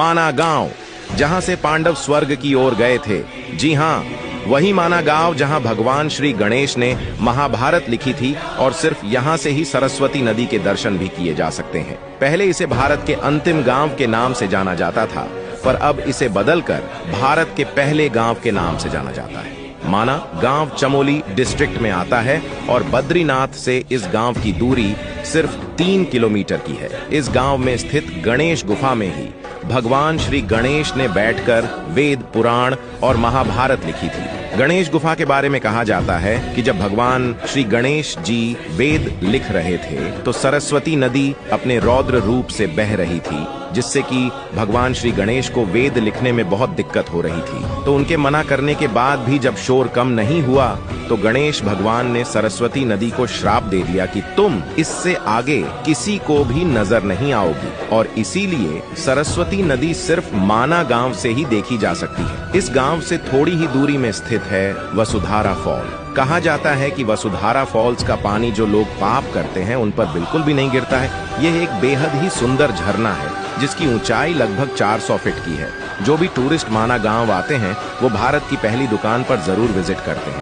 माना गांव, जहां से पांडव स्वर्ग की ओर गए थे। जी हाँ, वही माना गांव जहां भगवान श्री गणेश ने महाभारत लिखी थी और सिर्फ यहां से ही सरस्वती नदी के दर्शन भी किए जा सकते हैं। पहले इसे भारत के अंतिम गांव के नाम से जाना जाता था, पर अब इसे बदलकर भारत के पहले गांव के नाम से जाना जाता है। माना गांव चमोली डिस्ट्रिक्ट में आता है और बद्रीनाथ से इस गांव की दूरी सिर्फ 3 किलोमीटर की है। इस गांव में स्थित गणेश गुफा में ही भगवान श्री गणेश ने बैठकर वेद, पुराण और महाभारत लिखी थी। गणेश गुफा के बारे में कहा जाता है कि जब भगवान श्री गणेश जी वेद लिख रहे थे तो सरस्वती नदी अपने रौद्र रूप से बह रही थी, जिससे कि भगवान श्री गणेश को वेद लिखने में बहुत दिक्कत हो रही थी। तो उनके मना करने के बाद भी जब शोर कम नहीं हुआ तो गणेश भगवान ने सरस्वती नदी को श्राप दे दिया कि तुम इससे आगे किसी को भी नजर नहीं आओगी, और इसीलिए सरस्वती नदी सिर्फ माना गांव से ही देखी जा सकती है। इस गांव से थोड़ी ही दूरी में स्थित है वसुधारा फॉल। कहा जाता है कि वसुधारा फॉल्स का पानी जो लोग पाप करते हैं उन पर बिल्कुल भी नहीं गिरता है। यह एक बेहद ही सुंदर झरना है जिसकी ऊंचाई लगभग 400 फीट की है। जो भी टूरिस्ट माना गांव आते हैं वो भारत की पहली दुकान पर जरूर विजिट करते हैं।